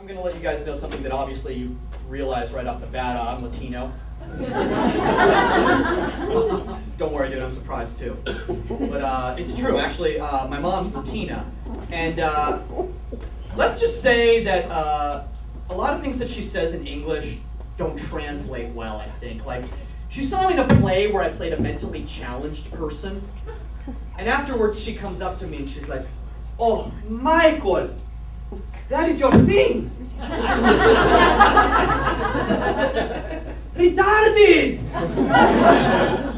I'm going to let you guys know something that obviously you realize right off the bat. I'm Latino. Don't worry, dude, I'm surprised too. But it's true, actually. My mom's Latina. And let's just say that a lot of things that she says in English don't translate well, I think. Like, she saw me in a play where I played a mentally challenged person. And afterwards, she comes up to me and she's like, "Oh, Michael, that is your thing. Retarded!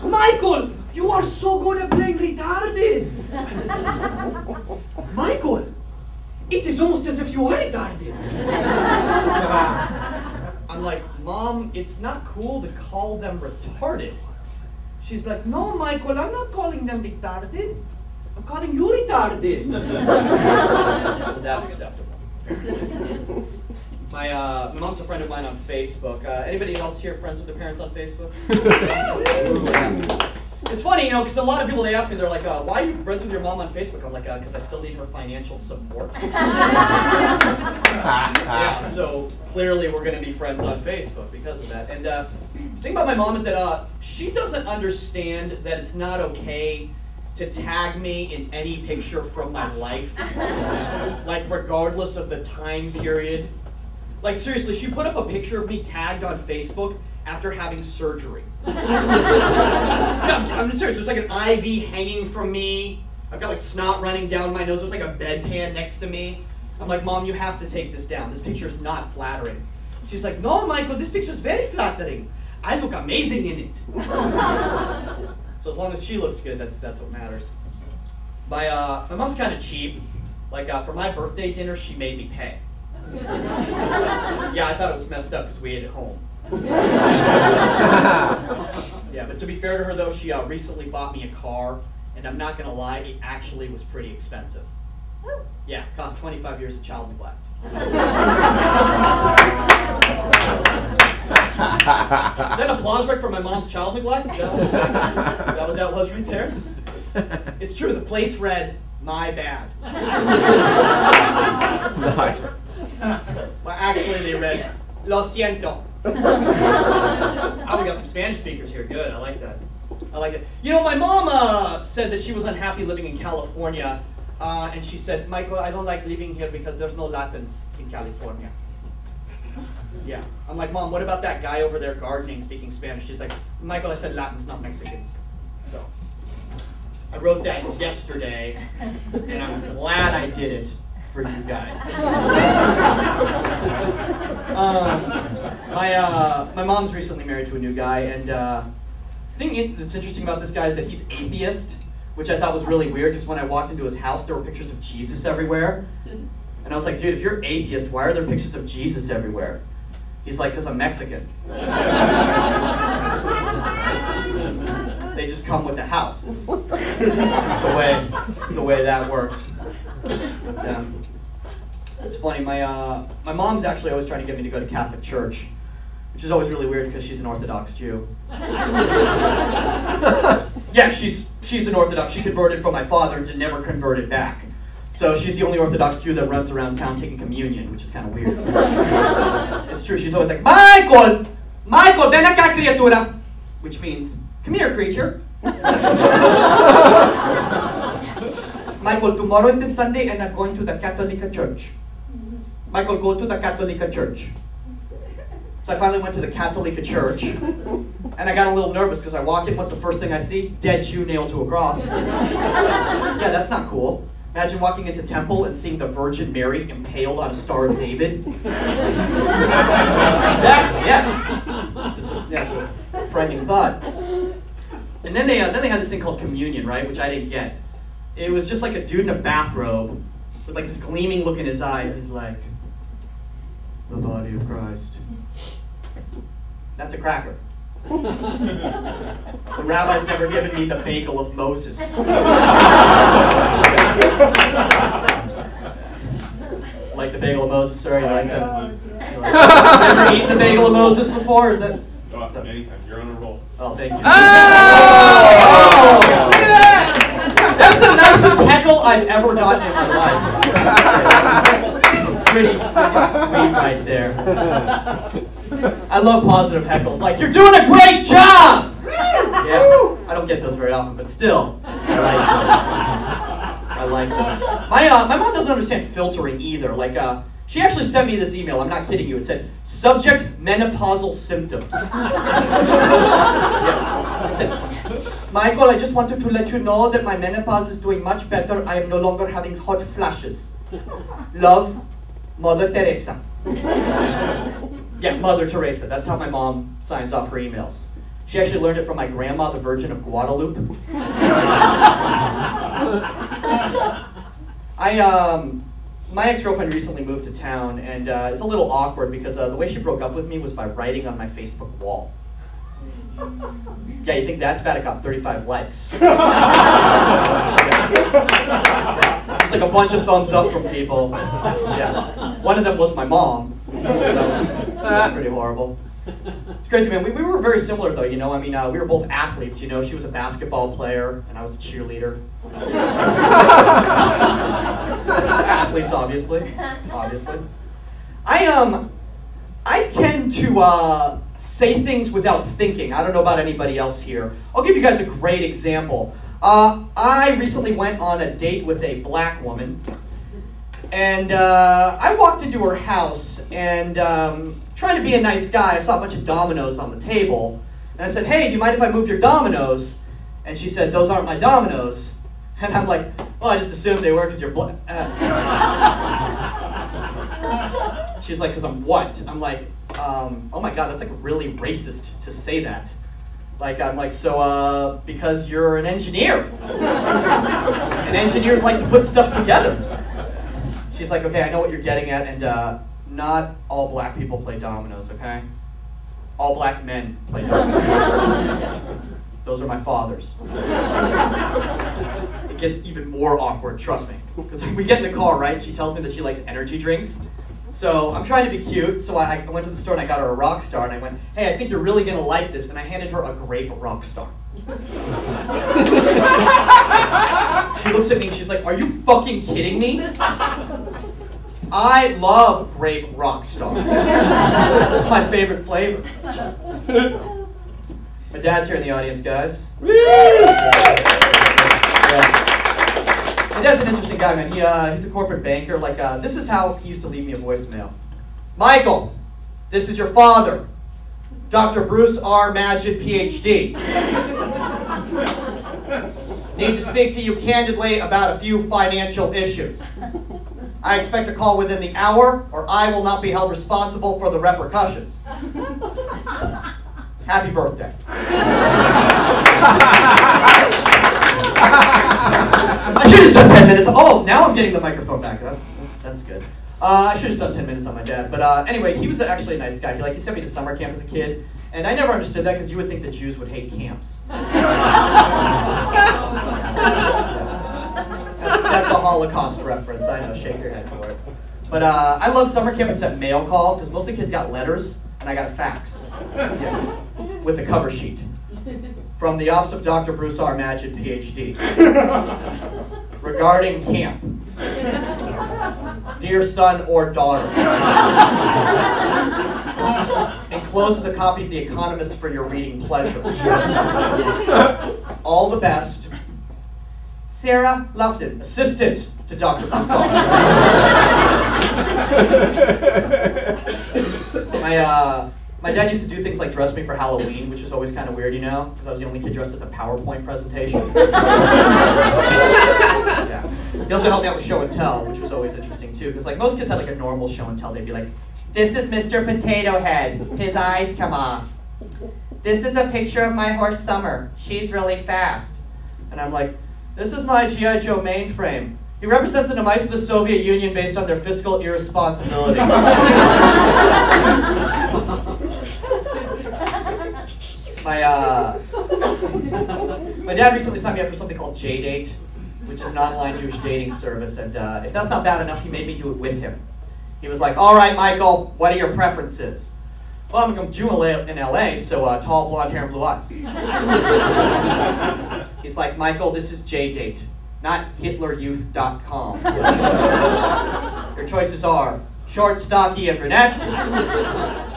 Michael, you are so good at playing retarded. Michael, it is almost as if you are retarded." I'm like, "Mom, it's not cool to call them retarded." She's like, "No, Michael, I'm not calling them retarded. I'm calling you retarded." So that's acceptable. My mom's a friend of mine on Facebook. Anybody else here friends with their parents on Facebook? Yeah. It's funny, you know, because a lot of people, they ask me, they're like, "Why are you friends with your mom on Facebook?" I'm like, "Because I still need her financial support." Yeah, so clearly we're going to be friends on Facebook because of that. And the thing about my mom is that she doesn't understand that it's not okay to tag me in any picture from my life, like regardless of the time period. Like seriously, she put up a picture of me tagged on Facebook after having surgery. No, I'm serious, there's like an IV hanging from me. I've got like snot running down my nose, there's like a bedpan next to me. I'm like, "Mom, you have to take this down. This picture's not flattering." She's like, "No, Michael, this picture's very flattering. I look amazing in it." So as long as she looks good, that's what matters. My mom's kind of cheap. Like for my birthday dinner, she made me pay. Yeah, I thought it was messed up because we ate at home. Yeah, but to be fair to her though, she recently bought me a car, and I'm not gonna lie, it actually was pretty expensive. Yeah, it cost 25 years of child neglect. Is that an applause break for my mom's child neglect? Is that what that was right there? It's true, the plates read, "My bad." Nice. Well, actually they read, "Lo siento." Oh, we got some Spanish speakers here. Good, I like that. I like it. You know, my mom said that she was unhappy living in California, and she said, "Michael, I don't like living here because there's no Latins in California." Yeah. I'm like, "Mom, what about that guy over there gardening, speaking Spanish?" She's like, "Michael, I said Latins, not Mexicans." So I wrote that yesterday, and I'm glad I did it for you guys. My mom's recently married to a new guy, and the thing that's interesting about this guy is that he's atheist, which I thought was really weird, because when I walked into his house, there were pictures of Jesus everywhere. And I was like, "Dude, if you're atheist, why are there pictures of Jesus everywhere?" He's like, "Because I'm Mexican." They just come with the house. It's the way that works. But, it's funny, my mom's actually always trying to get me to go to Catholic church, which is always really weird because she's an Orthodox Jew. Yeah, she's an Orthodox. She converted from my father and never converted back. So she's the only Orthodox Jew that runs around town taking communion, which is kind of weird. It's true, she's always like, "Michael! Michael, ven acá, criatura!" Which means, "Come here, creature." "Michael, tomorrow is the Sunday and I'm going to the Catholic church." "Michael, go to the Catholic church." So I finally went to the Catholic church, and I got a little nervous because I walk in, what's the first thing I see? Dead Jew nailed to a cross. Yeah, that's not cool. Imagine walking into temple and seeing the Virgin Mary impaled on a Star of David. Exactly, yeah. It's a frightening thought. And then they had this thing called communion, right, which I didn't get. It was just like a dude in a bathrobe with like this gleaming look in his eye, and he's like, "The body of Christ." That's a cracker. The rabbi's never given me the bagel of Moses. Like the bagel of Moses, sir? You like that? You ever eaten the bagel of Moses before? Is that? Awesome. Anytime. You're on a roll. Oh, thank you. Oh! That's the nicest heckle I've ever gotten in my life. pretty freaking sweet right there. I love positive heckles, like, you're doing a great job! Yeah, I don't get those very often, but still, I like those. I like those. My mom doesn't understand filtering either. Like, she actually sent me this email, I'm not kidding you. It said, subject menopausal symptoms. Yeah. It said, Michael, I just wanted to let you know that my menopause is doing much better. I am no longer having hot flashes. Love, Mother Teresa. Yeah, Mother Teresa. That's how my mom signs off her emails. She actually learned it from my grandma, the Virgin of Guadalupe. My ex-girlfriend recently moved to town, and it's a little awkward because the way she broke up with me was by writing on my Facebook wall. Yeah, you think that's bad? It got 35 likes. Yeah. Just like a bunch of thumbs up from people. Yeah. One of them was my mom. That was pretty horrible. It's crazy, man. We were very similar, though, you know? I mean, we were both athletes, you know? She was a basketball player, and I was a cheerleader. Athletes, obviously. I tend to say things without thinking. I don't know about anybody else here. I'll give you guys a great example. I recently went on a date with a black woman, and I walked into her house, and trying to be a nice guy, I saw a bunch of dominoes on the table, and I said, hey, do you mind if I move your dominoes? And she said, those aren't my dominoes. And I'm like, well, I just assumed they were because you're black. She's like, because I'm what? I'm like, oh my God, that's like really racist to say that. Like, I'm like, so, because you're an engineer. And engineers like to put stuff together. She's like, okay, I know what you're getting at, and not all black people play dominoes, okay? All black men play dominoes. Those are my fathers. It gets even more awkward, trust me. Because we get in the car, right? She tells me that she likes energy drinks. So I'm trying to be cute, so I went to the store and I got her a Rockstar, and I went, hey, I think you're really going to like this, and I handed her a grape Rockstar. She looks at me and she's like, are you fucking kidding me? I love grape Rockstar. It's my favorite flavor. So. My dad's here in the audience, guys. Yeah. My dad's an interesting guy, man. He's a corporate banker. Like, this is how he used to leave me a voicemail. Michael, this is your father, Dr. Bruce R. Magid, PhD. Need to speak to you candidly about a few financial issues. I expect a call within the hour, or I will not be held responsible for the repercussions. Happy birthday. I should have just done 10 minutes. Oh, now I'm getting the microphone back. That's good. I should have done 10 minutes on my dad. But anyway, he was actually a nice guy. He sent me to summer camp as a kid. And I never understood that because you would think that Jews would hate camps. That's a Holocaust reference. I know, shake your head for it. But I love summer camp except mail call because most of the kids got letters and I got a fax. Yeah, with the cover sheet. From the office of Dr. Bruce R. Magid, PhD. Regarding camp. Dear son or daughter. Encloses a copy of The Economist for your reading pleasure. All the best. Sarah Lufton, assistant to Dr. Bruce R. My dad used to do things like dress me for Halloween, which is always kind of weird, you know, because I was the only kid dressed as a PowerPoint presentation. Yeah. He also helped me out with show and tell, which was always interesting too, because like most kids had like a normal show and tell. They'd be like, "This is Mr. Potato Head. His eyes come off. This is a picture of my horse Summer. She's really fast." And I'm like, "This is my G.I. Joe mainframe. He represents the demise of the Soviet Union based on their fiscal irresponsibility." My dad recently signed me up for something called J-Date, which is an online Jewish dating service, and if that's not bad enough, he made me do it with him. He was like, "All right, Michael, what are your preferences?" "Well, I'm a Jew in LA, so tall, blonde hair, and blue eyes." He's like, "Michael, this is J-Date, not HitlerYouth.com. Your choices are Short, stocky, and brunette.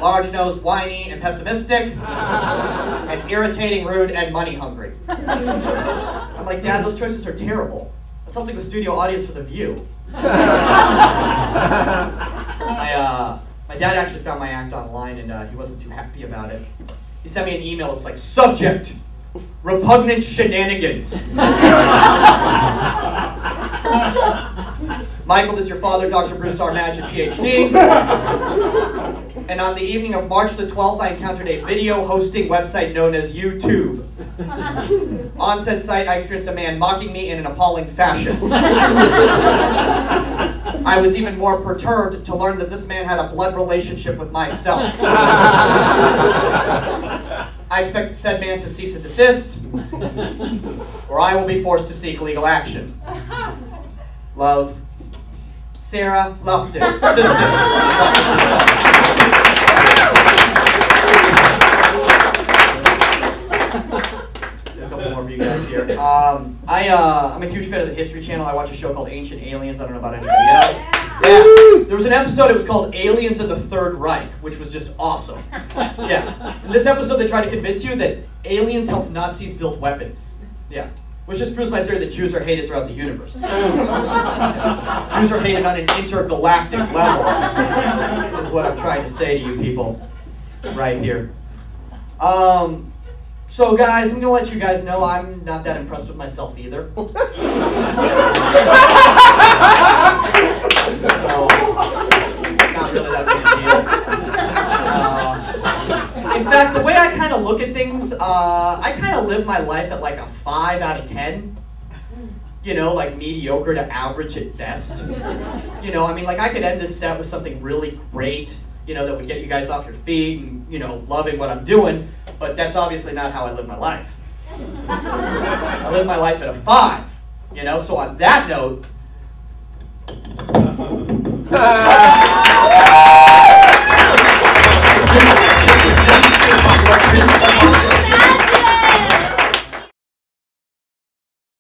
Large-nosed, whiny, and pessimistic. And irritating, rude, and money-hungry. I'm like, Dad, those choices are terrible. That sounds like the studio audience for The View. My dad actually found my act online, and he wasn't too happy about it. He sent me an email. It was like, subject, repugnant shenanigans. Michael, this is your father, Dr. Bruce R. Magid, PhD. And on the evening of March the 12th, I encountered a video hosting website known as YouTube. On said site, I experienced a man mocking me in an appalling fashion. I was even more perturbed to learn that this man had a blood relationship with myself. I expect said man to cease and desist, or I will be forced to seek legal action. Love, Sarah Lupton, assistant. A couple more for you guys here. I'm a huge fan of the History Channel. I watch a show called Ancient Aliens. I don't know about anybody else. Yeah. There was an episode, it was called Aliens in the Third Reich, which was just awesome. Yeah. In this episode, they tried to convince you that aliens helped Nazis build weapons. Yeah. Which just proves my theory that Jews are hated throughout the universe. Jews are hated on an intergalactic level, is what I'm trying to say to you people right here. So guys, I'm going to let you guys know I'm not that impressed with myself either. So, not really that big a deal. In fact, the way I kind of look at things, I kind of live my life at like a 5 out of 10. You know, like mediocre to average at best. You know, I mean, like I could end this set with something really great, you know, that would get you guys off your feet and, you know, loving what I'm doing, but that's obviously not how I live my life. I live my life at a 5, you know, so on that note,